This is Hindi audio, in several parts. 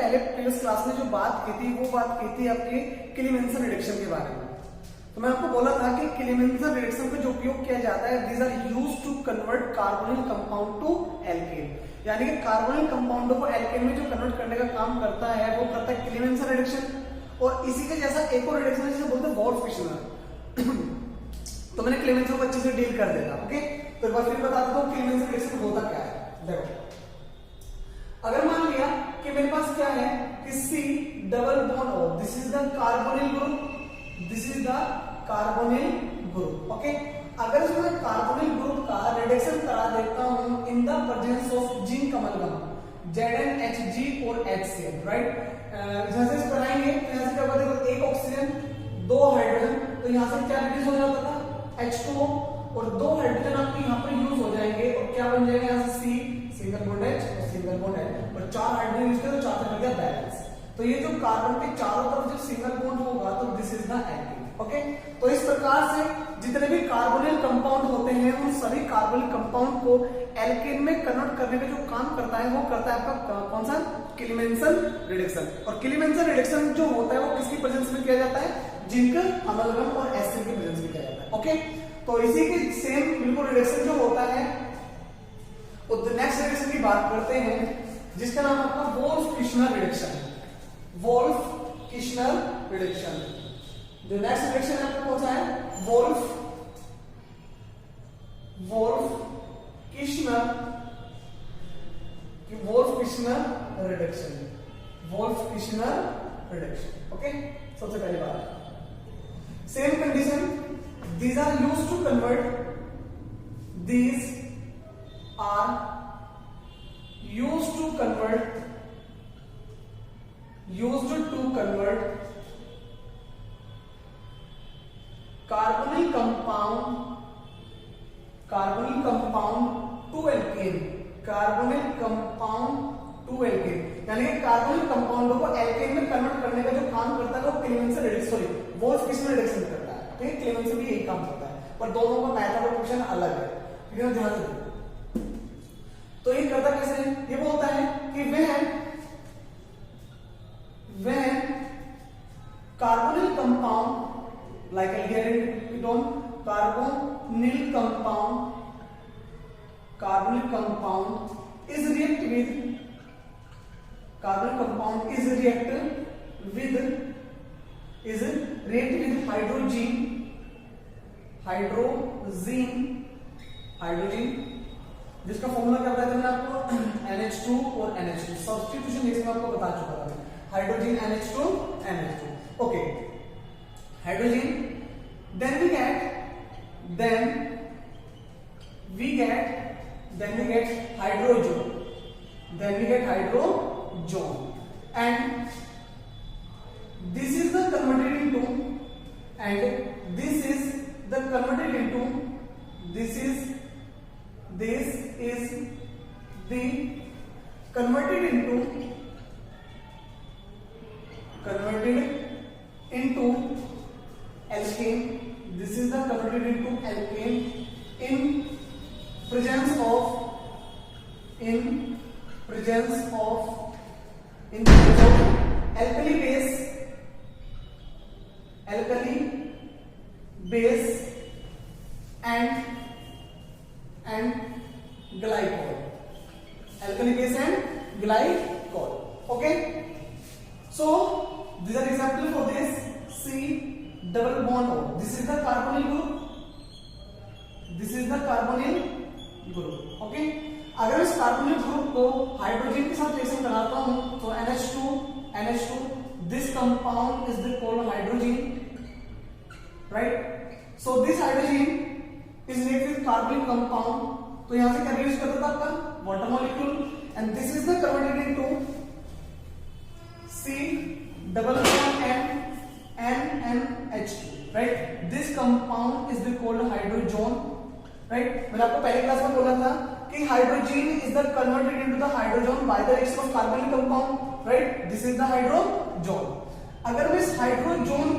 पहले प्रीवियस क्लास में जो बात की थी वो बात की थी आपके क्लीमेंसन रिडक्शन के बारे में। तो मैं आपको बोला था कि क्लीमेंसन रिडक्शन का जो उपयोग किया जाता है, these are used to convert carbonyl compound to alkane, यानी कि कार्बोनिल कंपाउंडों को एल्केन में जो कन्वर्ट करने का काम करता है वो करता है क्लीमेंसन रिडक्शन। और इसी के जैसा एक और रिडक्शन है जिसे बोलते हैं वोल्फ-फिश्नर। तो मैंने क्लीमेंसन को अच्छे से डील कर देगा। ओके, तो एक बार फिर बता देता हूँ क्लीमेंसन रिडक्शन होता क्या है। देखो, अगर मान लिया कि मेरे पास क्या है कि C double bond O, this is the carbonyl group, this is the carbonyl group. Okay, अगर इसमें कार्बोनिल ग्रुप का रिडक्शन करा देता हूं in the presence of zinc amalgam ZnHg और HCl, राइट। जैसे से कराएंगे तो यहां से क्या होगा, देखो एक ऑक्सीजन दो हाइड्रोजन, तो यहां से क्या रिड्यूस हो जाता था H2O, और दो हाइड्रोजन आपके यहाँ पर यूज हो जाएंगे और क्या बन जाएगा यहाँ से C सिंगल बॉन्ड H और सिंगल बॉन्ड H, और चार हाइड्रोजन यूज करें तो चार से बन गया बैलेंस। तो ये जो कार्बन के चारों तरफ जो सिंगल बॉन्ड होगा तो this is the alkene. Okay, तो इस प्रकार से जितने भी कार्बोनिल कंपाउंड होते हैं उन सभी कार्बोनिल कंपाउंड को एल्केन में कन्वर्ट करने का जो काम करता है वो करता है आपका कौन सा, क्लीमेंसन रिडक्शन। और क्लीमेंसन रिडक्शन जो होता है वो किसकी प्रेजेंस में किया जाता है, जिंक अमलगम और एसिड की प्रेजेंस में किया जाता है। ओके, तो इसी के सेम बिल्कुल रिडक्शन जो होता है वो नेक्स्ट रिडक्शन की बात करते हैं जिसका नाम आपका वोल्फ-किश्नर रिडक्शन है। वोल्फ-किश्नर रिडक्शन, जो नेक्स्ट रिडक्शन है आपका कौन सा है, Wolff-Kishner reduction, Wolff-Kishner reduction. Okay, सबसे पहली बात same condition, these are used to convert carbonyl compound to alkane, carbonyl compound to alkane, यानी कि कार्बोनिल कंपाउंडों को एल्केन में कन्वर्ट करने का जो काम करता है वो क्लीमेंसन रिडक्शन, सॉरी वोल्फ-किश्नर रिडक्शन करता है। ठीक है, क्लीमेंसन भी यही काम करता है, पर दोनों का मेथड और फंक्शन अलग है। ठीक है, ध्यान रखिए। तो ये करता कैसे है, ये बोलता है कि when carbonyl compound like aldehyde carbonyl compound is react with hydrogen, जिसका फॉर्मूला क्या बताया था मैंने आपको, NH2 और NH2, सब्स्टिट्यूशन इसमें आपको बता चुका था, hydrogen NH2 NH2। Okay, hydrogen, then we get hydrogen, and this is the converted into alkane. This is the converted into alkane in presence of alkali base and glycol. Alkali base and glycol. Okay, so these are example for this. C double bond O, this is the carbonyl group, okay। अगर इस कार्बोनिल ग्रुप को हाइड्रोजन के साथ रिएक्शन कराता हूं तो NH2, this compound is called hydrogen, right। so this hydrogen is react with carbonyl compound, तो यहां से क्या रिड्यूस करता था आपका water molecule, and this is the converted into C double bond NH2, right। this compound is called hydrogen, right। मैंने आपको पहले क्लास में बोला था कि hydrogen is the converted into the hydrogen by the reaction of carbonyl compound, right. This is the hydrogen. अगर मैं इस हाइड्रोजन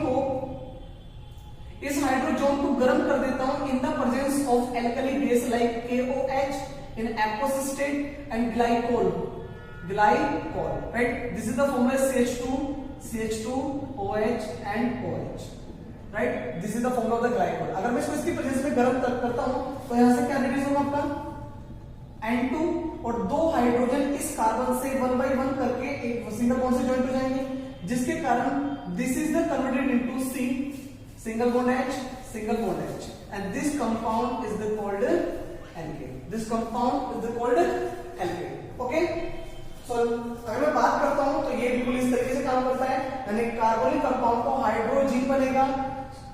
को गर्म कर देता हूं in the presence of alkali base like KOH in aqueous state and glycol, glycol, right. This is the formula CH2OH and OH, right. This is the formula of the glycol. अगर मैं इसको इसकी प्रेजेंस में गर्म करता हूं तो यहां से क्या रिड्यूस होगा आपका N2, और दो हाइड्रोजन इस कार्बन से 1 by 1 करके एक सिंगल बॉन्ड से ज्वाइंट हो जाएंगे, जिसके कारण this is the converted into C, single bond H, and this compound is the called alkane. This compound is the called alkane. Okay? So अगर मैं बात करता हूं तो ये बिल्कुल इस तरीके से काम करता है, यानी कार्बोनिक कंपाउंड को हाइड्रोजन बनेगा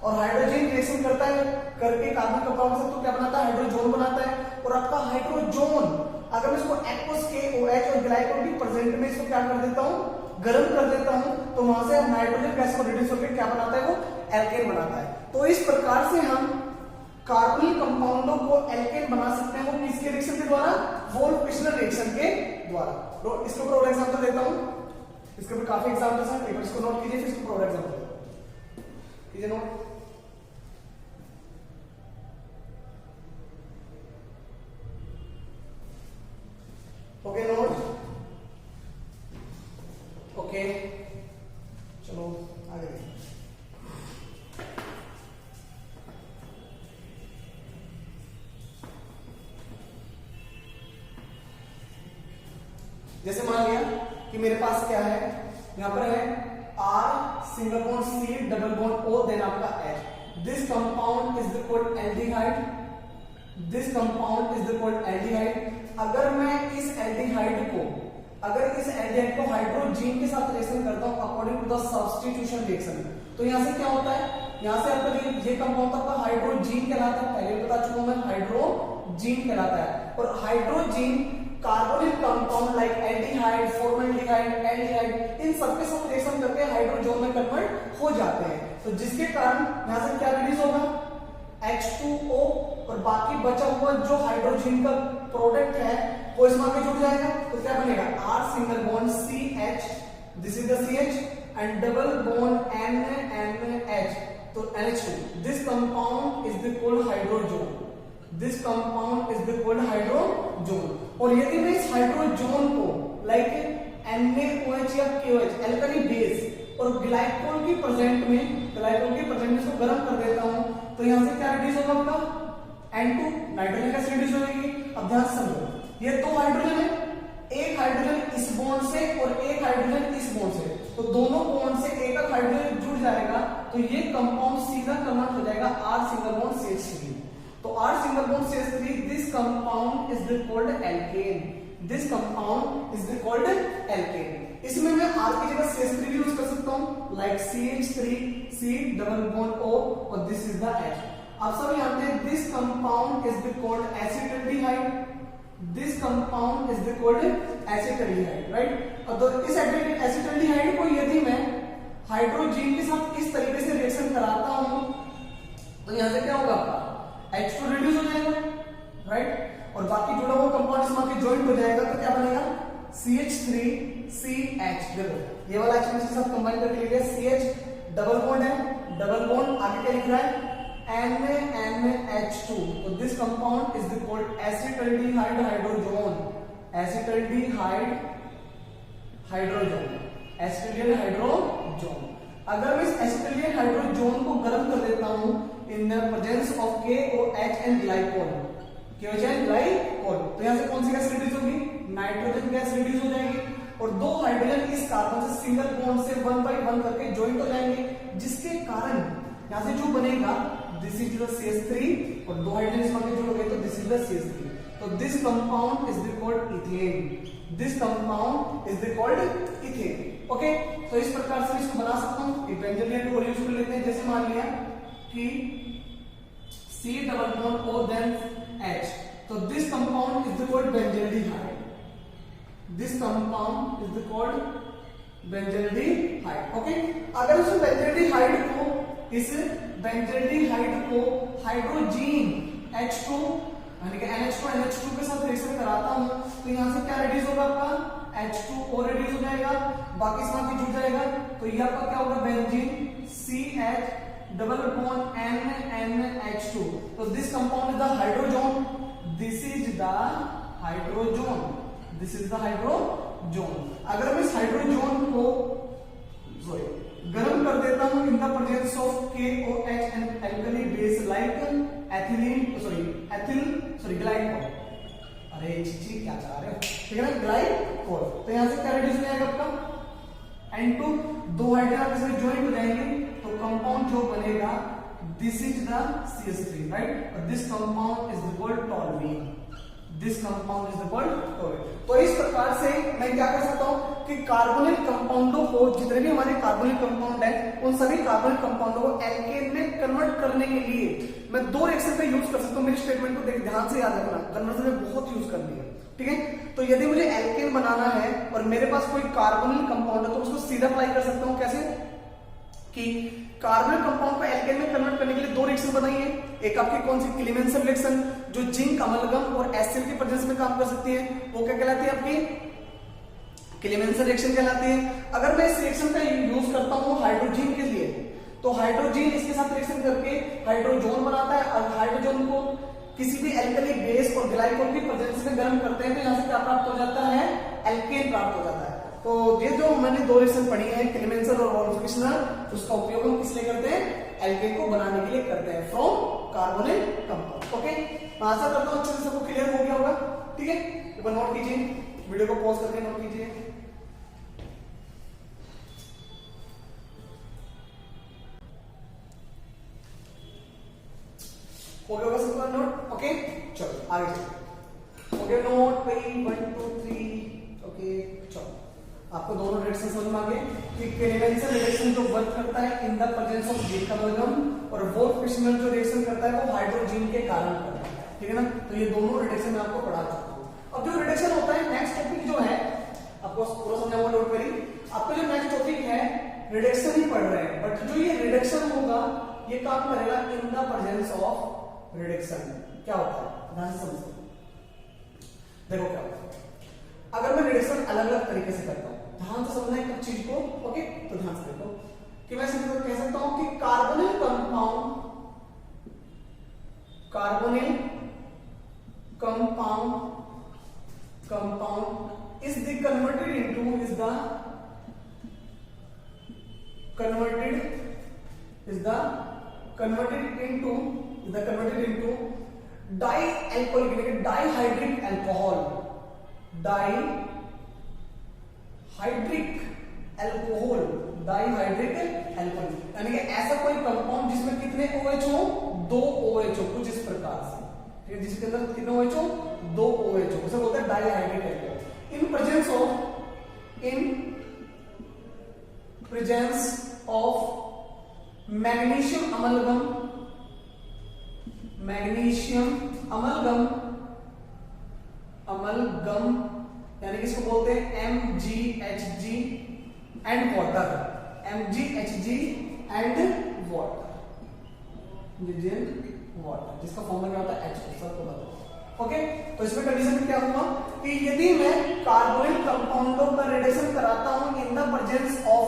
और हाइड्रोजन रिएक्शन करता है करके कार्बन कंपाउंड से तो क्या बनाता है, हाइड्रोजोन बनाता है। और आपका हाइड्रोजोन अगर मैं इसको एक्वस के OH और ग्लाइकोल की प्रेजेंट में इसको क्या कर देता हूं, गर्म कर देता हूं, तो वहां से नाइट्रोजन गैस को रिड्यूस होकर क्या बनाता है, वो एल्केन बनाता है। तो इस प्रकार से हम कार्बोनिक कंपाउंडों को एल्केन बना सकते हैं, वो किसके रिएक्शन के द्वारा, वोल्फ-फिशनर रिएक्शन के द्वारा। तो इसके ऊपर और एग्जांपल देता हूं, इसके ऊपर काफी एग्जांपल्स हैं, एक बार इसको नोट कीजिए, फिर इसको और एग्जांपल कीजिए नोट। ओके नोट, ओके चलो आगे। जैसे मान लिया कि मेरे पास क्या है, यहां पर है R single bond C double bond O then आपका H। This compound is the called aldehyde, this compound is the called aldehyde. अगर मैं इस एल्डिहाइड को हाइड्रोजन के साथ रिएक्शन करता हूं according to the substitution reaction, तो यहां से क्या होता है, यहां से आपका ये कंपाउंड आपका हाइड्रोजन कहलाता है, पहले बता चुका हूं मैं, हाइड्रोजन कहलाता है। और hydrogen carbonic compound like aldehyde, formaldehyde, aldehyde, इन सबके साथ रिएक्शन करके हाइड्रोजन में कन्वर्ट हो जाते हैं। तो जिसके कारण यहां से क्या रिलीज होगा, H2O, और बाकी बचा हुआ जो हाइड्रोजन का प्रोडक्ट है वो इसमें आके जुड़ जाएगा, तो क्या बनेगा, R single bond CH, this is the CH, and double bond NH, तो NH2। This compound is the called hydrogen, this compound is the called hydrogen. और यदि मैं इस हाइड्रोजन को लाइक NaOH या KOH एल्कली बेस और ग्लाइकोल की प्रेजेंट में इसको गर्म कर देता हूं, तो यहां से क्या रिड्यूस होगा आपका N2, नाइट्रोजन गैस रिड्यूस हो जाएगी। अब ध्यान से समझो, ये दो हाइड्रोजन है, एक हाइड्रोजन इस बॉन्ड से और एक हाइड्रोजन इस बॉन्ड से, तो दोनों बॉन्ड से एक हाइड्रोजन जुड़ जाएगा, तो ये कंपाउंड सीधा कन्वर्ट हो जाएगा R सिंगल बॉन्ड CH3। तो R single bond CH3, this compound is the called alkane, this compound is the called alkane. इसमें मैं R की जगह CH3 भी यूज कर सकता हूं, like CH3, C double bond O, और दिस इज द H। आप सब जानते हैं this compound is the called acetaldehyde, this compound is the called acetaldehyde, right. और तो इस एसिटाल्डिहाइड को यदि मैं हाइड्रोजन के साथ इस तरीके से रिएक्शन कराता हूं, तो यहां से क्या होगा, आपका H2 रिड्यूस हो जाएगा, राइट। और बाकी जुड़ा हुआ कंपाउंड इसमें आके ज्वाइंट हो जाएगा, तो क्या बनेगा, CH3CH। देखो ये वाला H इसके साथ कंबाइन करके लिखा है, CH डबल बॉन्ड है, डबल बॉन्ड आगे क्या लिख रहा है, NaNH2। तो this compound is the called acetaldehyde hydrogen, acetaldehyde hydrogen, acetaldehyde hydrogen. अगर मैं इस एसिटाल्डिहाइड हाइड्रोजन को गर्म कर देता हूं in the presence of KOH and glycol, KOH and glycol, तो यहां से कौन सी गैस रिड्यूस होगी, नाइट्रोजन गैस रिड्यूस हो जाएगी, और दो हाइड्रोजन इस कार्बन से सिंगल बॉन्ड से 1 by 1 करके ज्वाइंट हो जाएंगे, जिसके कारण यहां से जो बनेगा, दिस इज द CH3, और दो हाइड्रोजन इसमें आके जुड़ गए, तो दिस इज द CH3। तो this compound is the called ethane, this compound is the called ethane. Okay, तो इस प्रकार से इसको बना सकता हूं। एक बेंजीन को यूज कर लेते हैं, जैसे मान लिया कि C double bond O then H, तो this compound is the called benzaldehyde, this compound is the called benzaldehyde. Okay, अगर उस बेंजील्डिहाइड को हाइड्रोजन H2 यानी कि NH2 के साथ रिएक्शन कराता हूं, तो यहां से क्या रिड्यूस होगा, आपका H2O रिड्यूस हो जाएगा, बाकी इसमें जुड़ जाएगा, तो ये आपका क्या होगा, benzene CH double bond NH2। तो this compound is the hydrogen, this is the hydrogen, this is the hydrogen. Zone. अगर मैं इस हाइड्रोजोन को गर्म कर देता हूं in the presence of KOH and alkali base like glycol. अरे चीची क्या चाह रहे हो, ठीक है ना, ग्लाइकोल। तो यहां से क्या रिड्यूस आएगा आपका N2, दो हाइड्रोजन इसमें ज्वाइन हो जाएंगे तो कंपाउंड जो बनेगा this is the CH3, right. और this compound is called toluene. This compound is called toluene. तो इस प्रकार से मैं क्या कर सकता हूं कि कार्बोनिल कंपाउंडों को, जितने भी हमारे कार्बोनिल कंपाउंड है उन सभी कार्बोनिल कंपाउंडों को एल्केन में कन्वर्ट करने के लिए मैं दो रिएक्शन का यूज कर सकता हूं। मेरे स्टेटमेंट को ध्यान से याद रखना, कन्वर्जन में बहुत यूज करनी है, ठीक है। तो यदि मुझे एल्केन बनाना है और मेरे पास कोई कार्बोनिल कंपाउंड है तो उसको सीधा अप्लाई कर सकता हूं। कैसे कि कार्बोनिल कंपाउंड को एल्केन में कन्वर्ट करने के लिए दो रिएक्शन बनाई है। एक आपकी कौन सी, क्लीमेंसन रिएक्शन, जो जिंक अमलगम और एसिड की प्रेजेंस में काम कर सकती है, वो क्या कहलाती है आपकी क्लीमेंसन रिएक्शन कहलाती है। अगर मैं इस रिएक्शन का यूज करता हूं हाइड्रोजन के लिए तो हाइड्रोजन इसके साथ रिएक्शन करके हाइड्रोजोन बनाता है और हाइड्रोजन को किसी भी एल्कली बेस और ग्लाइकोल की प्रेजेंस में गर्म करते हैं तो यहां से क्या प्राप्त हो जाता है, एल्केन प्राप्त हो जाता है। तो ये जो मैंने दो रिएक्शन पढ़ी है क्लीमेंसन और वोल्फ्सकीनर, उसका उपयोग हम किस लिए करते हैं, एल्केन को बनाने के लिए करते हैं फ्रॉम कार्बोनिल कंपाउंड। ओके, मैं आशा करता हूं अच्छे से सबको क्लियर हो गया होगा, ठीक है। एक बार नोट कीजिए, वीडियो को पॉज करके नोट कीजिए। हो गया होगा सबका नोट, ओके। चलो आगे चलो, हो गया नोट भाई 1 2 3, ओके। चलो आपको दोनों रिएक्शन समझ में आ गए कि क्लीमेंसन रिएक्शन जो वर्क करता है in the presence of zinc amalgam और वोल्फ्सकीनर जो रिएक्शन करता है वो हाइड्रोजन के कारण करता है, ठीक है ना। तो ये दोनों रिएक्शन मैं आपको पढ़ा चुका हूं। अब जो रिएक्शन होता है, नेक्स्ट टॉपिक जो है आपको पूरा समझाऊंगा, डोंट वरी। आपका जो नेक्स्ट टॉपिक है रिडक्शन ही पढ़ रहे हैं, बट जो ये रिडक्शन होगा ये काम करेगा इन द प्रेजेंस ऑफ रिडक्शन। क्या होता है ध्यान से समझो, देखो क्या होता है। अगर मैं रिडक्शन अलग अलग तरीके से करता हूं, ध्यान से समझना है चीज को, ओके। तो ध्यान से देखो कि मैं कह सकता हूं कि carbonyl compound is the converted into dihydric alcohol, यानी कि ऐसा कोई कंपाउंड जिसमें कितने OH हो, 2 OH हो, कुछ इस प्रकार से, ठीक है, जिसके अंदर कितने OH हो, 2 OH हो, उसे बोलते हैं dihydric alcohol. In presence of magnesium amalgam यानी कि इसको बोलते हैं MgHg एंड वाटर, जिसका फॉर्मूला क्या होता है, H। सर को बताओ, ओके। तो इसमें कंडीशन में क्या हुआ कि यदि मैं कार्बोनिल कंपाउंडों का रिडक्शन कराता हूं in the presence of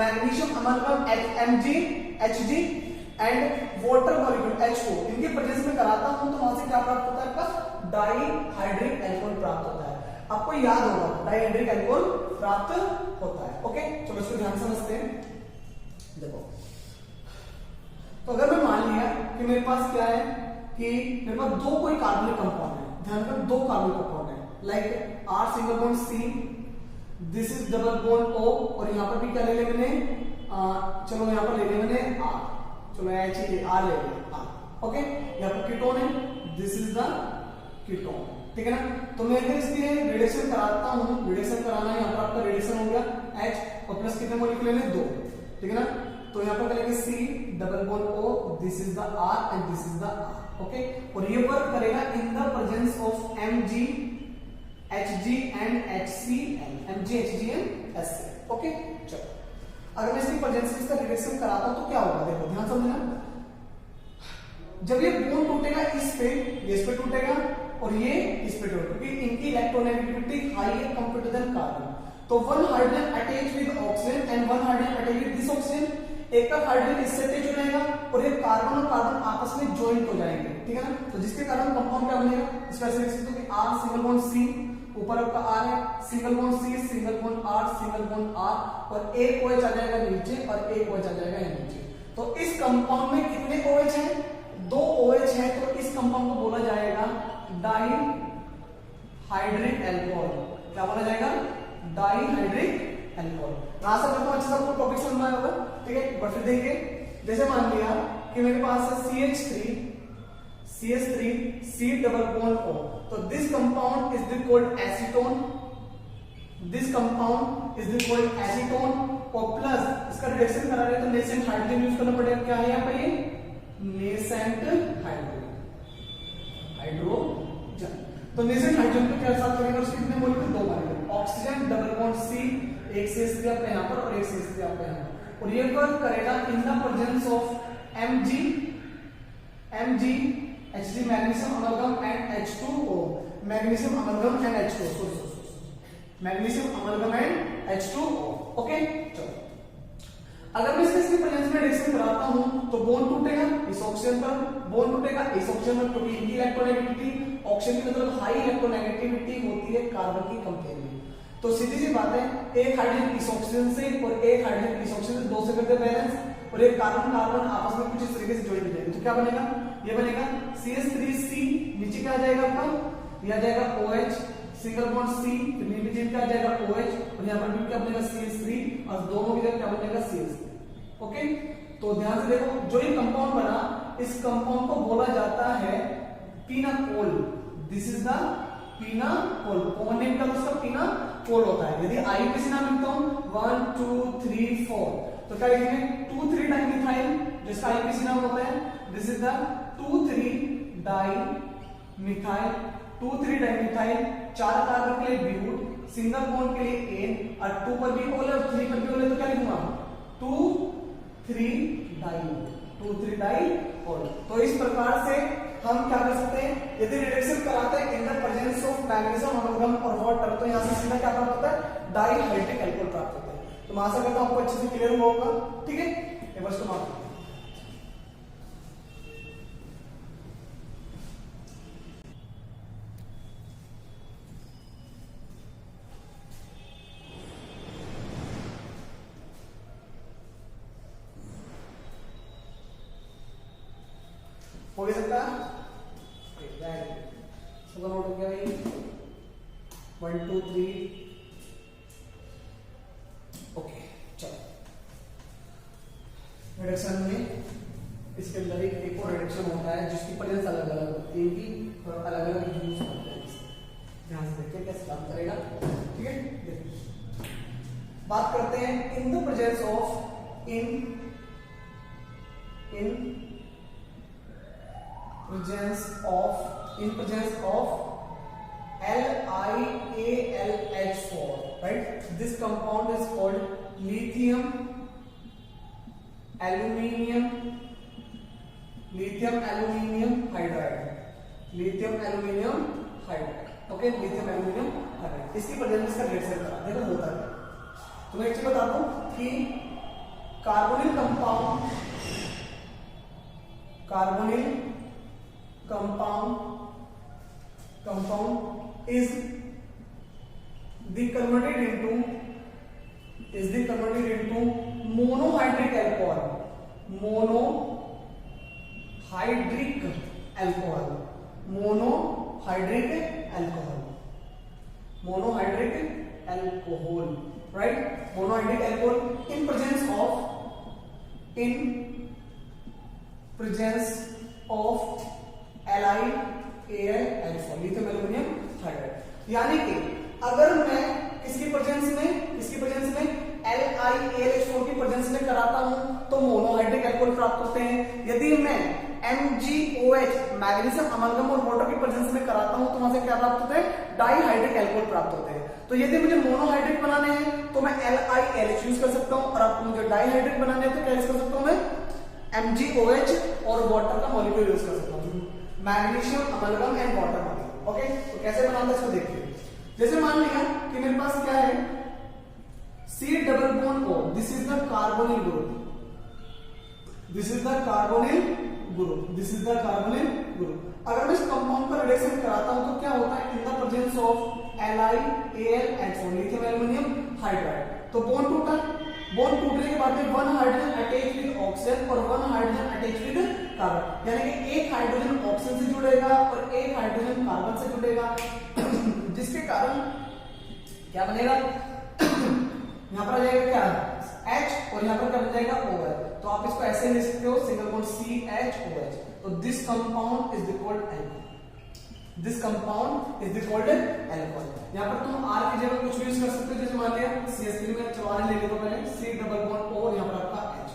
magnesium amalgam MgHg and water molecule HO, इनके प्रेजेंस में कराता हूं तो वहां से क्या प्राप्त होता है, आपका डाइहाइड्रिक अल्कोहल प्राप्त होता है। आपको याद होगा डाइहाइड्रिक अल्कोहल प्राप्त होता है, ओके। चलो इसको ध्यान समझते हैं। देखो, तो अगर मैं मान लिया कि मेरे पास क्या है कि मेरे पास दो कोई कार्बोनिल कंपाउंड है, ध्यान रखना दो कार्बोनिल कंपाउंड है, like R single bond C, this is double bond O, और यहां पर भी क्या ले लिया मैंने, चलो यहां पर ले लिया मैंने R, चलो H R ले लिया R, ओके। यहां पर कीटोन है, दिस इज द कीटोन, ठीक है ना। तो मैं अगर इसके रिडक्शन कराता हूं, रिडक्शन कराना है, यहां पर आपका रिडक्शन हो गया H और प्लस कितने मॉलिक्यूल लेने, 2, ठीक है ना। तो यहां पर करेंगे C double bond O, this is the R and this is the R, okay. और ये वर्क करेगा इन the presence of MgHg and HCl, okay. चलो अगर मैं इसकी प्रेजेंस में इसका रिडक्शन कराता हूं तो क्या होगा, देखो ध्यान समझना। जब ये बॉन्ड टूटेगा इस पे, ये इस पे टूटेगा और ये इस पे टूटेगा, क्योंकि इनकी इलेक्ट्रोनेगेटिविटी हाई है कंपेयर टू द कार्बन। तो one hydrogen attach with oxygen and one hydrogen attach with this oxygen, एक का हाइड्रोजन इससे अटैच हो जाएगा और ये कार्बन और कार्बन आपस में ज्वाइंट हो जाएंगे, ठीक है ना। तो जिसके कारण कंपाउंड क्या बनेगा, इसका ऐसे लिख सकते हो कि R सिंगल बॉन्ड C, ऊपर आपका R है, single bond C, single bond R, single bond R, और एक OH आ जाएगा नीचे और एक OH आ जाएगा यहाँ नीचे। तो इस कंपाउंड में कितने OH हैं, 2 OH हैं, तो इस कंपाउंड को बोला जाएगा डाइहाइड्रिक अल्कोहल। क्या बोला जाएगा, डाइहाइड्रिक अल्कोहल। आशा करता हूं अच्छे से आपको टॉपिक समझ में आया होगा, ठीक है। बट फिर देखिए, जैसे मान लिया कि मेरे पास है CH3 C double bond O, तो this compound is the called acetone, this compound is the called acetone, और प्लस इसका रिडक्शन करा रहे तो नेसेंट हाइड्रोजन यूज करना पड़ेगा। क्या है यहाँ पे, ये नेसेंट हाइड्रोजन। तो नेसेंट हाइड्रोजन को क्या साथ करेंगे, उसके कितने molecule, 2 molecule, oxygen double bond C, एक CH3 आपका यहाँ पर और एक CH3 आपका यहाँ पर, और ये वर्क करेगा इन the presence of Mg Hg magnesium amalgam and H2O, magnesium amalgam and H2O, magnesium amalgam and H2O। Okay, चलो अगर मैं इसके प्रेजेंस में रिएक्शन कराता हूं तो बॉन्ड टूटेगा इस ऑक्सीजन पर, बॉन्ड टूटेगा इस ऑक्सीजन पर, क्योंकि इनकी इलेक्ट्रोनेगेटिविटी, ऑक्सीजन की मतलब हाई इलेक्ट्रोनेगेटिविटी होती है कार्बन की कंपेयर में। तो सीधी सी बात है, एक हाइड्रोजन इस ऑक्सीजन से और एक हाइड्रोजन इस ऑक्सीजन से, 2 से करते बैलेंस, और एक कार्बन कार्बन आपस में कुछ इस तरीके से ज्वाइन हो जाएंगे। तो क्या बनेगा, ये बनेगा CH3C, नीचे क्या आ जाएगा आपका, ये आ जाएगा OH, सिंगल बॉन्ड C, फिर नीचे क्या आ जाएगा OH, और यहाँ पर भी क्या बनेगा CH3, और दोनों की जगह क्या बनेगा CH3। ओके, तो ध्यान से देखो, जो ये कंपाउंड बना, इस कंपाउंड को बोला जाता है pinacol. This is the pinacol, common name क्या उसका, पिनाकोल होता है। यदि आईयूपीएसी नाम लिखता हूं 1 2 3 4, तो क्या लिखेंगे 2,3 डाइमिथाइल, जिसका आईयूपीएसी नाम होता है, this is the 2,3 dimethyl, 2,3 dimethyl, 4 carbon के लिए ब्यूट, सिंगल बॉन्ड के लिए एन, और 2 पर भी ओल और 3 पर भी ओल, तो क्या लिखूंगा 2,3 डाइओल। तो इस प्रकार से हम क्या कर सकते हैं, यदि रिडक्शन कराते हैं in the presence of magnesium amalgam और वाटर, तो यहां से सीधा क्या प्राप्त होता है, डाइहाइड्रिक अल्कोहल प्राप्त होता है। तो मैं आशा करता हूं आपको अच्छे से क्लियर हुआ होगा, ठीक है। एक बार इसको माफ हो गया सकता सबका नोट हो गया भाई, 1 2 3। ओके, चलो रिडक्शन में इसके अंदर एक और रिडक्शन होता है जिसकी प्रेजेंस अलग अलग होती है, कि अलग अलग यूज करते हैं। ध्यान से देखिए कैसे काम करेगा, ठीक है। देखिए बात करते हैं in the presence of in presence of LiAlH4, right? This compound is called lithium aluminium hydride, okay, lithium aluminium hydride। इसकी प्रेजेंस इसका रिएक्शन करा, देखो होता है। तो मैं एक चीज बता दूं कि carbonyl compound is the converted into monohydric alcohol, right? Monohydric alcohol in presence of LiAlH4, lithium aluminium hydride. यानी कि अगर मैं किसकी प्रेजेंस में LiAlH4 की प्रेजेंस में कराता हूं तो मोनोहाइड्रिक अल्कोहल प्राप्त होते हैं। यदि मैं MgOH मैग्नीशियम अमलगम और वाटर की प्रेजेंस में कराता हूं तो वहां से क्या प्राप्त होते हैं, डाइहाइड्रिक अल्कोहल प्राप्त होते हैं। तो यदि मुझे मोनोहाइड्रिक बनाने हैं तो मैं LiLH यूज कर सकता हूं, और आपको मुझे डाइहाइड्रिक बनाने हैं तो क्या यूज कर सकता हूं, मैं MgOH और वाटर का मॉलिक्यूल यूज कर सकता हूं, magnesium amalgam and water molecule. Okay, तो कैसे बनाता है इसको देखिए। जैसे मान लिया कि मेरे पास क्या है C double bond O, this is the carbonyl group, this is the carbonyl group, this is the carbonyl group. अगर मैं इस कंपाउंड का रिडक्शन कराता हूं तो क्या होता है, in the presence of LiAlH4 lithium aluminium hydride, तो बॉन्ड टूटा, बॉन्ड टूटने के बाद में one hydrogen attach with oxygen और one hydrogen attach with carbon, यानी कि एक हाइड्रोजन ऑक्सीजन से जुड़ेगा और एक हाइड्रोजन कार्बन से जुड़ेगा, जिसके कारण क्या बनेगा, यहां पर आ जाएगा क्या H और यहां पर क्या बन जाएगा OH। तो आप इसको ऐसे लिख सकते हो सिंगल बॉन्ड CHOH। तो this compound is called alcohol, this compound is called alcohol. यहां पर तुम R की जगह कुछ भी यूज कर सकते हो, जैसे मान लिया CH3 में चवाने लेने को पहले C डबल बॉन्ड O, यहां पर आपका H,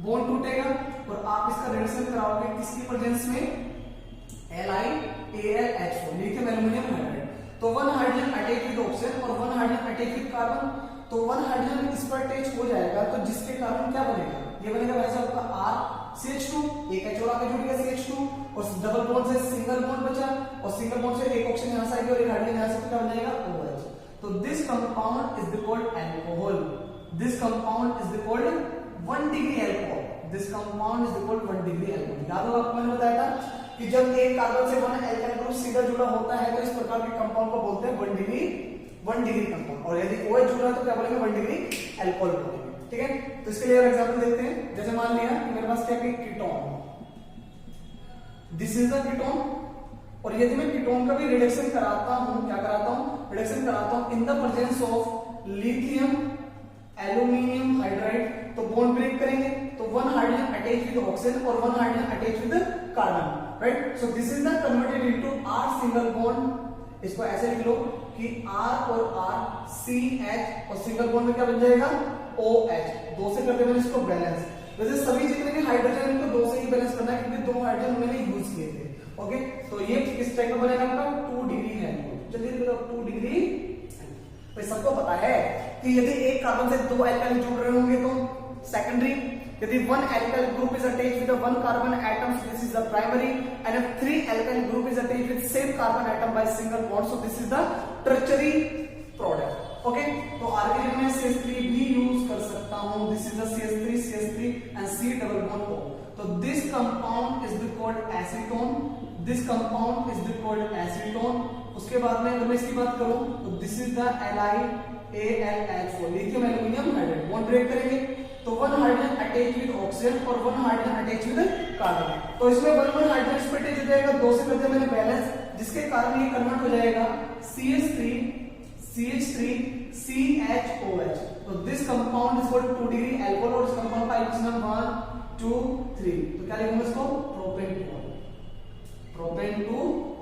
बॉन्ड टूटेगा और आप इसका रिडक्शन कराओगे किसकी प्रेजेंस में, LiAlH4 लिथियम एल्युमिनियम हाइड्राइड। तो one hydrogen attach with oxygen और one hydrogen attach with carbon, तो वन हाइड्रोजन इस पर अटैच हो जाएगा, तो जिसके कारण क्या बनेगा, ये बनेगा वैसे आपका RCH2, एक H और आगे जुड़ गया CH2 और डबल बॉन्ड से सिंगल बॉन्ड बचा और सिंगल बॉन्ड से एक ऑक्सीजन यहां से आएगी और एक हाइड्रोजन यहां से, क्या बन जाएगा OH। तो this compound is called alcohol, this compound is called 1 degree alcohol, this compound is called 1 degree alcohol. याद होगा आपको मैंने बताया था कि जब एक कार्बन से वन एल्काइल ग्रुप सीधा जुड़ा होता है तो इस प्रकार के कंपाउंड को बोलते हैं 1 डिग्री कंपाउंड, और यदि OH जुड़ा है तो क्या बोलेंगे 1 डिग्री अल्कोहल बोलेंगे। ठीक है, तो इसके लिए एग्जांपल देखते हैं। जैसे मान लिया कि मेरे पास क्या है ketone, this is the ketone, और यदि मैं कीटोन का भी रिडक्शन कराता हूं, क्या कराता हूं, रिडक्शन कराता हूं in the presence of lithium aluminium hydride, तो बॉन्ड ब्रेक करेंगे, तो one hydrogen attach with oxygen और one hydrogen attach with carbon, right. So this is the converted into R single bond, इसको ऐसे लिख लो कि R और R CH और सिंगल बॉन्ड में क्या बन जाएगा OH, दो से करते मैंने इसको बैलेंस। वैसे सभी जितने भी हाइड्रोजन इनको दो से ही बैलेंस करना है क्योंकि दो हाइड्रोजन मैंने यूज किए थे। ओके, तो ये किस टाइप का बनेगा आपका 2 डिग्री है, चलिए 2 डिग्री। तो सबको पता है कि यदि एक कार्बन से दो एल्काइल जुड़ रहे होंगे तो सेकेंडरी, यदि one alkyl group is attached with a one carbon atom, so this is the primary, and if 3 alkyl group is attached with same carbon atom by single bond, so this is the tertiary product. Okay, तो R के लिए मैं CH3 भी यूज कर सकता हूँ, this is the CH3 and C double bond O. तो this compound is called acetone, this compound is called acetone. उसके बाद में अगर मैं इसकी बात करूं तो this is the LiAlH4 lithium aluminium hydride, bond break करेंगे तो one hydrogen attach with oxygen और one hydrogen attach with carbon, तो इसमें वन हाइड्रोजन स्प्लिट हो जाएगा, दो से करते मैंने बैलेंस, जिसके कारण ये कन्वर्ट हो जाएगा CH3 CHOH। तो this compound is called 2 degree alcohol और इस कंपाउंड का आइसोटोप नंबर 1 2 3, तो क्या लिखूंगा इसको प्रोपेन टू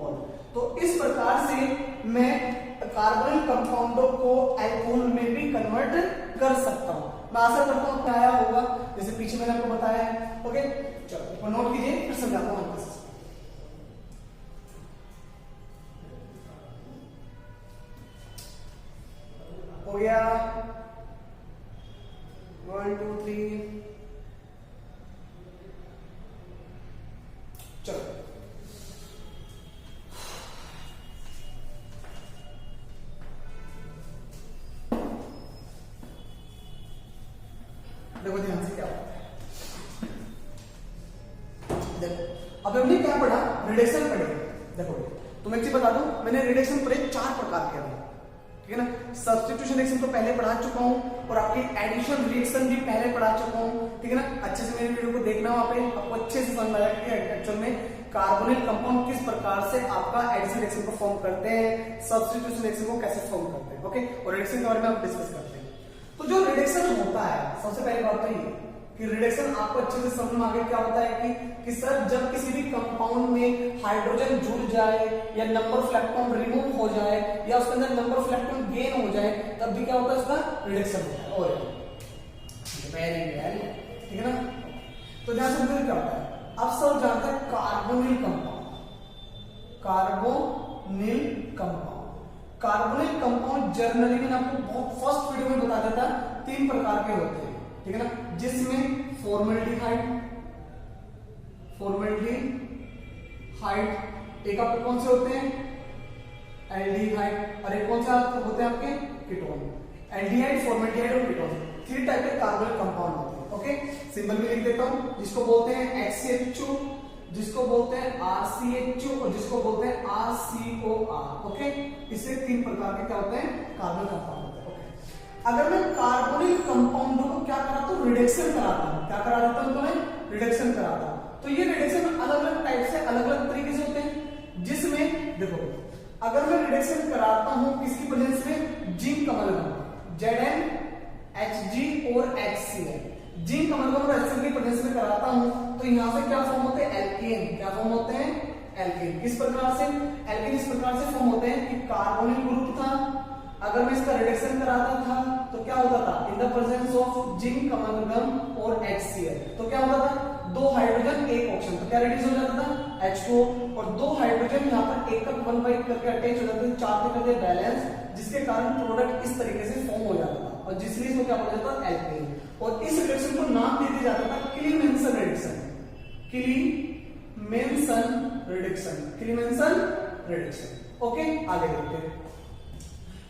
ऑल। तो इस प्रकार से मैं कार्बोनिल कंपाउंडों को अल्कोहल में भी कन्वर्ट कर सकता हूं। मैं आशा करता हूं आया होगा, जैसे पीछे मैंने आपको बताया है। ओके, चलो नोट कीजिए, फिर समझाता हूं आपको। हो गया 1 2 3, चलो देखो ध्यान से क्या होता है। देखो अब हमने क्या पढ़ा, रिडक्शन पढ़े। देखो तुम एक चीज बता दूं, मैंने रिडक्शन पढ़े 4 प्रकार के हैं, ठीक है ना। सब्स्टिट्यूशन रिएक्शन तो पहले पढ़ा चुका हूं और आपकी एडिशन रिएक्शन भी पहले पढ़ा चुका हूं, ठीक है ना। अच्छे से मेरे वीडियो को देखना, वहां पे आपको अच्छे से समझ आएगा कि एक्चुअल में कार्बोनिल कंपाउंड किस प्रकार से आपका एडिशन रिएक्शन को फॉर्म करते हैं, सब्स्टिट्यूशन रिएक्शन को कैसे फॉर्म करते हैं। ओके, और रिडक्शन के बारे में हम डिस्कस करते हैं। तो जो रिडक्शन होता है, सबसे पहले बात तो ये कि रिडक्शन आपको अच्छे से समझ में आ गया क्या होता है कि सर जब किसी भी कंपाउंड में हाइड्रोजन जुड़ जाए या नंबर ऑफ इलेक्ट्रॉन रिमूव हो जाए या उसके अंदर नंबर ऑफ इलेक्ट्रॉन गेन हो जाए, तब भी क्या होता है, उसका रिडक्शन होता है। और ठीक है ना। तो ध्यान से क्या होता है, अब सब जानते हैं carbonyl compound. Carbonyl compound generally में आपको बहुत फर्स्ट वीडियो में बता देता 3 प्रकार के होते हैं, ठीक है ना, जिसमें फॉर्मेल्डिहाइड, एक आपके कौन से होते हैं, एल्डिहाइड, और एक कौन से होते हैं आपके कीटोन। एल्डिहाइड, फॉर्मेल्डिहाइड और कीटोन, 3 टाइप के कार्बोनिल कंपाउंड होते हैं। ओके, सिंबल भी लिख देता हूं, जिसको बोलते हैं HCHO, जिसको बोलते हैं RCHO और जिसको बोलते हैं RCOR। ओके, इससे 3 प्रकार के क्या होते हैं, कार्बन कंपाउंड होते हैं। ओके, अगर मैं कार्बोनिल कंपाउंडों को क्या कराता हूं, रिडक्शन कराता हूं, क्या करा देता हूं तो मैं रिडक्शन कराता हूं। तो ये रिडक्शन अलग अलग टाइप से अलग अलग तरीके से होते हैं, जिसमें देखो अगर मैं रिडक्शन कराता हूं किसकी प्रेजेंस में, जिंक अमलगम ZnHg और HCl, जिंक अमलगम और HCl की प्रेजेंस में कराता हूं तो यहां से क्या फॉर्म होते हैं, एल्केन। क्या फॉर्म होते हैं, एल्केन। किस प्रकार से, एल्केन इस प्रकार से फॉर्म होते हैं कि कार्बोनिल ग्रुप था, अगर मैं इसका रिडक्शन कराता था तो क्या होता था, इन the presence of zinc amalgam और HCl तो क्या होता था, 2 हाइड्रोजन 1 ऑक्सीजन, तो क्या रिड्यूस हो जाता था, H2, और 2 हाइड्रोजन यहाँ पर एक 1 करके अटैच हो जाते थे, 4 पे करते बैलेंस, जिसके कारण प्रोडक्ट इस तरीके से फॉर्म हो जाता था और जिसलिए इसको क्या बोला जाता था, एल्केन। और इस रिडक्शन को नाम दे दिया जाता था क्लीमेंसन रिडक्शन, क्लीमेंसन रिडक्शन, क्लीमेंसन रिडक्शन। ओके, आगे देखते हैं।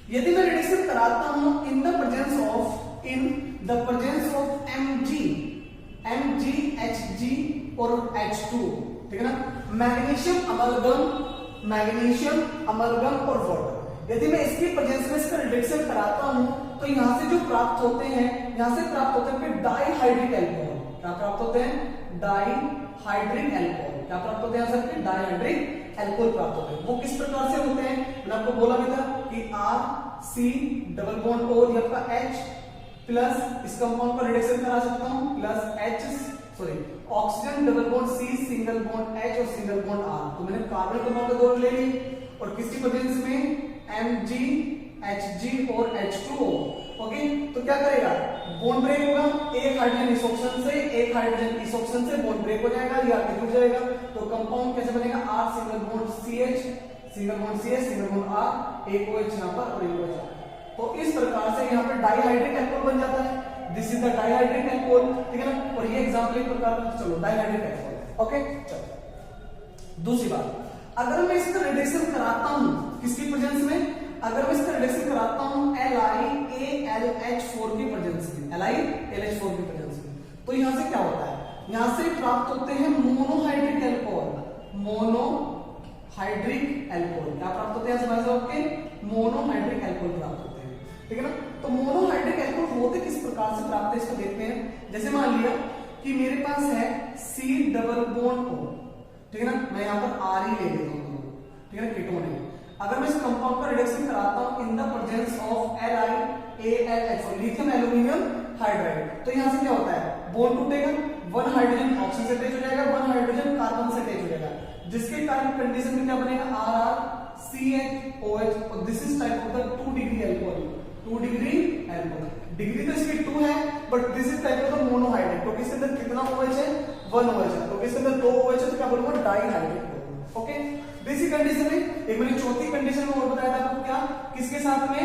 यदि मैं रिडक्शन कराता हूं in the presence of Mg, Hg और H2, ठीक है ना, मैग्नीशियम अमलगम और वाटर, यदि मैं इसकी प्रेजेंस में इसका रिडक्शन कराता हूं तो यहां से जो प्राप्त होते हैं, यहां से प्राप्त होते हैं डाइहाइड्रिक एल्कोहल। क्या प्राप्त होते हैं, डाइहाइड्रिक एल्कोहल। क्या प्राप्त होते हैं, सबके डाइहाइड्रिक एल्कोहल प्राप्त होते हैं। वो किस प्रकार से होते हैं, मैंने आपको बोला भी था कि RC डबल बॉन्ड O या आपका H प्लस इस कंपाउंड का रिडक्शन करा सकता हूं plus oxygen double bond C single bond H और सिंगल बॉन्ड R। तो मैंने कार्बन कंपाउंड का 2 ले ली और किसकी प्रेजेंस में, Mg Hg और H2O। ओके, तो क्या करेगा, बॉन्ड ब्रेक होगा, एक हाइड्रोजन इस ऑक्सीजन से एक हाइड्रोजन इस ऑक्सीजन से बॉन्ड ब्रेक हो जाएगा, या टूट जाएगा। तो कंपाउंड कैसे बनेगा, R single bond CH single bond CH single bond R, एक OH यहां पर और एक OH। तो इस प्रकार से यहाँ पे डाइहाइड्रिक एल्कोहल बन जाता है, this is the dihydric alcohol, ठीक है ना। और ये एग्जांपल एक प्रकार का, चलो डाइहाइड्रिक एल्कोहल। ओके, चलो दूसरी बात, अगर मैं इसका रिडक्शन कराता हूं किसकी प्रेजेंस में, अगर मैं इसका रिडक्शन कराता हूं LiAlH4 की प्रेजेंस में, LiAlH4 की प्रेजेंस में, तो यहां से क्या होता है, यहां से प्राप्त होते हैं मोनोहाइड्रिक एल्कोहल, मोनोहाइड्रिक एल्कोहल। क्या प्राप्त होते हैं समझ लो, आपके मोनोहाइड्रिक एल्कोहल प्राप्त होते हैं, ठीक है ना। तो मोनोहाइड्रिक एल्कोहल होते किस प्रकार से प्राप्त है, इसको देखते हैं। जैसे मान लिया कि मेरे पास है C डबल बॉन्ड O, ठीक है ना, मैं यहां पर R ही ले लेता हूं, ठीक है ना, कीटोन है। अगर मैं इस कंपाउंड का रिडक्शन कराता हूं in the presence of LiAlH4 lithium aluminium hydride, तो यहां से क्या होता है, बॉन्ड टूटेगा, 1 हाइड्रोजन ऑक्सीजन से अटैच हो जाएगा, 1 हाइड्रोजन कार्बन से अटैच हो जाएगा, जिसके कारण कंडीशन में क्या बनेगा, RrCHOH, और this is type of the 2 degree alcohol, 2 degree alcohol. Degree तो इसकी 2 है, but this is type of the monohydric, तो इसके अंदर कितना OH है, 1 OH है, तो इसके अंदर 2 OH है, तो क्या बोलूंगा, डाइहाइड्रिक। ओके, बेसिक कंडीशन में एक मैंने चौथी कंडीशन में और बताया था आपको, क्या, किसके साथ में,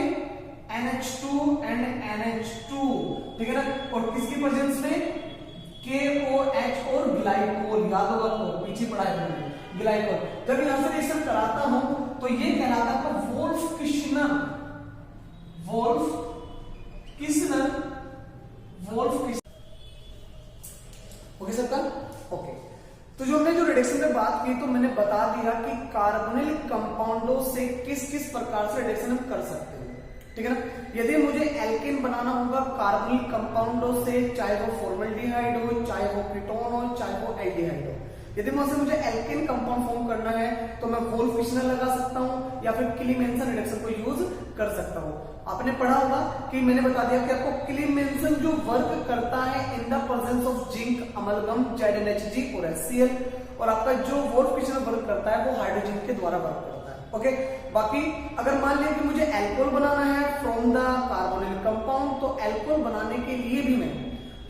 NH2 एंड NH2, ठीक है ना, और किसकी प्रेजेंस में, KOH और ग्लाइकोल, याद होगा आपको, पीछे पढ़ा है मैंने, ग्लाइकोल। जब यहां से रिएक्शन कराता हूं तो ये कहलाता है वोल्फ-किश्नर, ओके सबका। ओके, तो जो हमने जो रिडक्शन में बात की, तो मैंने बता दिया कि कार्बोनिल कंपाउंडों से किस किस प्रकार से रिडक्शन हम कर सकते हैं, ठीक है ना। यदि मुझे एल्केन बनाना होगा कार्बोनिल कंपाउंडों से, चाहे वो फॉर्मल्डिहाइड हो, चाहे वो कीटोन हो, चाहे वो एल्डिहाइड हो, यदि मुझे एल्केन कंपाउंड फॉर्म करना है तो मैं वोल्फ-किश्नर लगा सकता हूं या फिर क्लीमेंसन रिडक्शन को यूज कर सकता हूं। आपने पढ़ा होगा कि मैंने बता दिया कि आपको क्लीमेंसन जो वर्क करता है in the presence of zinc amalgam ZnHg और HCl, और आपका जो वोल्फ-किश्नर वर्क करता है वो हाइड्रोजन के द्वारा वर्क करता है। ओके, बाकी अगर मान लिया कि मुझे एल्कोहल बनाना है फ्रॉम द कार्बोनिल कंपाउंड, तो एल्कोहल बनाने के लिए भी मैं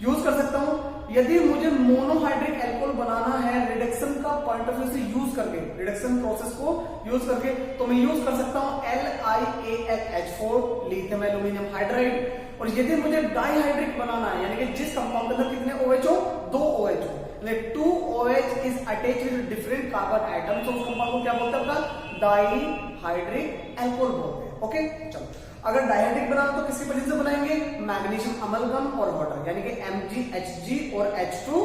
यूज कर सकता हूं। यदि मुझे मोनोहाइड्रिक एल्कोहल बनाना है रिडक्शन का पॉइंट ऑफ व्यू से यूज करके, रिडक्शन प्रोसेस को यूज करके, तो मैं यूज कर सकता हूं LiAlH4 लिथियम एल्यूमिनियम हाइड्राइड। और यदि मुझे डाइहाइड्रिक बनाना है, यानी कि जिस कंपाउंड के अंदर कितने OH हो, 2 OH हो, 2 OH is attached with different carbon atoms, तो उस कंपाउंड को क्या बोलते हैं, डाइहाइड्रिक एल्कोहल बोलते हैं। ओके, चलो अगर डायहेड्रिक बनाना तो किसकी वजह से बनाएंगे, मैग्नीशियम अमलगम और वाटर, यानी कि MgHg और H2O।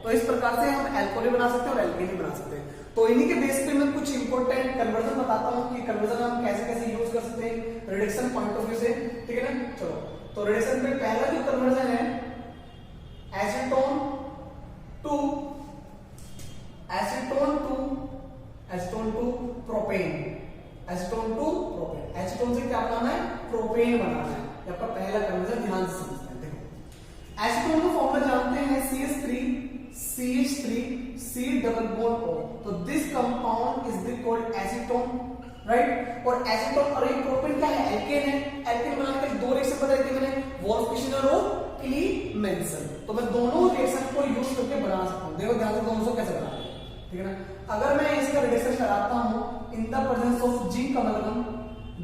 तो इस प्रकार से हम एल्कोहल बना सकते हैं और एल्केन भी बना सकते हैं। तो इन्हीं के बेस पे मैं कुछ इंपॉर्टेंट कन्वर्जन बताता हूं कि कन्वर्जन हम कैसे कैसे यूज कर सकते हैं रिडक्शन पॉइंट ऑफ व्यू से, ठीक है ना। चलो, तो रिडक्शन में पहला जो कन्वर्जन है acetone to propane, acetone to propane. Acetone से क्या बनाना है, प्रोपेन बनाना है। ये आपका पहला कन्वर्जन, ध्यान से समझते हैं। देखो एसीटोन का फॉर्मूला जानते हैं CH3 C double bond O। तो this compound is called acetone, right. और एसीटोन और ये प्रोपेन क्या है, एल्केन है। एल्केन बनाने के दो रिएक्शन बताए थे मैंने, वोल्फ-किशनर और क्लीमेंसन। तो मैं दोनों रिएक्शन को यूज करके बना सकता हूं। देखो ध्यान से दोनों को कैसे बनाते हैं, ठीक है ना। अगर मैं इसका रिडक्शन कराता हूं in the presence of zinc amalgam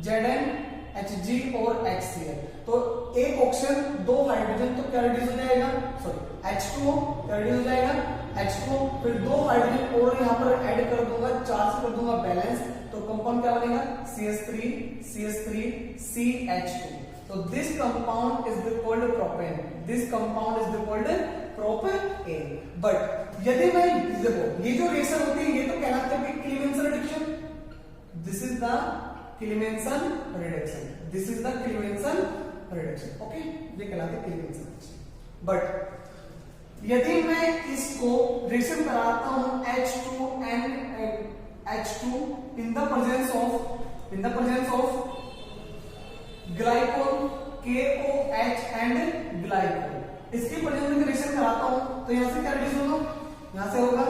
ZnHg और HCl, तो एक ऑक्सीजन, दो हाइड्रोजन, तो क्या रिड्यूस हो जाएगा, सॉरी H2O क्या रिड्यूस हो जाएगा, H2O, फिर दो हाइड्रोजन और यहाँ पर ऐड कर दूंगा, 4 से कर दूंगा बैलेंस, तो कंपाउंड क्या बनेगा, CH3 CH2। तो this compound is called propane, this compound is called propane. But यदि मैं देखो ये जो रिएक्शन होती है ये तो कहलाते हैं Clemmensen reduction, this is the Clemmensen reduction, this is the Clemmensen reduction, okay, ये कहलाते हैं क्लीमेंसन रिडक्शन। बट यदि मैं इसको रिएक्शन कराता हूं H2 in the presence of glycol KOH and glycol, इसकी प्रेजेंस में रिएक्शन कराता हूं तो यहां से क्या रिड्यूस होगा, यहां से होगा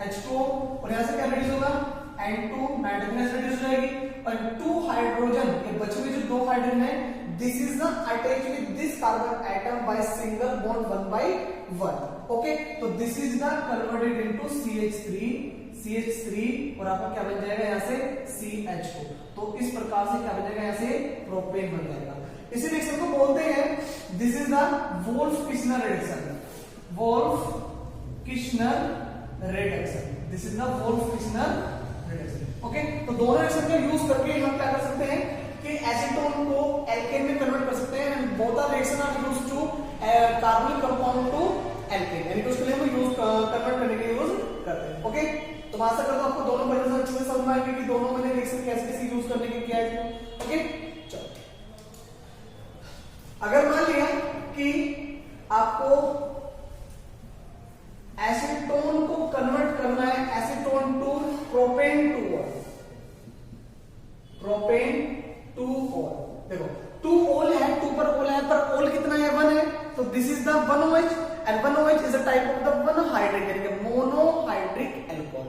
H2O और यहां से क्या रिड्यूस होगा, N2, नाइट्रोजन रिड्यूस हो जाएगी, और 2 हाइड्रोजन, ये बचे हुए जो 2 हाइड्रोजन है, this is the attach with this carbon atom by single bond 1 by 1, okay. तो this is the converted into CH3 और आपका क्या बन जाएगा यहाँ से CH2। तो इस प्रकार से क्या बन जाएगा, यहाँ से प्रोपेन बन जाएगा। इसी रिएक्शन को बोलते हैं, this is the Wolff Kishner reduction, Wolff Kishner reduction, this is the Wolff Kishner reduction, okay. तो दोनों रिएक्शन का यूज करके हम क्या कर सकते हैं कि एसीटोन को एल्केन में कन्वर्ट कर सकते हैं, and both are reaction are used to कार्बनिक कंपाउंड टू एल्केन, यानी कि उसके लिए हम यूज कन्वर्ट करने के यूज करते हैं, ओके। तो आशा करता हूं आपको दोनों वर्जन अच्छे से समझ में आएंगे कि दोनों मैंने रिएक्शन कैसे कैसे यूज करने के किया है, ओके। चलो, अगर मान लिया कि आपको एसीटोन को कन्वर्ट करना है, acetone to propane to all, देखो 2 ऑल है, 2 पर ऑल है, पर ऑल कितना है, 1 है, तो this is the 1OH and 1OH is a type of the 1 hydric, यानी कि मोनोहाइड्रिक एल्कोहल।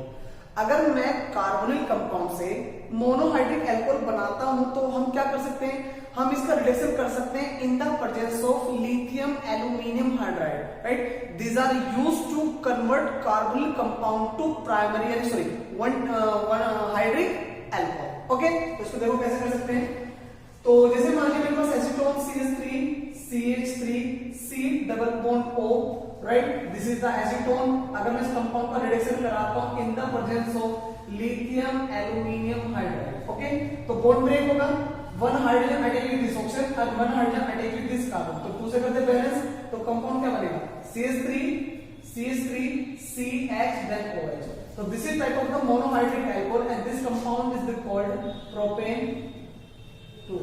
अगर मैं कार्बोनिल कंपाउंड से मोनोहाइड्रिक एल्कोहल बनाता हूं तो हम क्या कर सकते हैं, हम इसका रिडक्शन कर सकते हैं in the presence of lithium aluminium hydride, right. These are used to convert carbonyl compound to primary, यानी sorry one hydric alcohol, okay. तो इसको देखो कैसे कर सकते हैं। तो जैसे मान लीजिए मेरे पास acetone CH3 C double bond O, right, this is the acetone. अगर मैं इस कंपाउंड का रिडक्शन कराता हूं in the presence of lithium aluminium hydride, okay, तो बॉन्ड ब्रेक होगा, 1 hydrogen attach with this oxygen और 1 hydrogen attach with this carbon, तो 2 से करते बैलेंस, तो कंपाउंड क्या बनेगा, CH3 CH then OH। So this is type of the monohydric alcohol and this compound is called propane 2।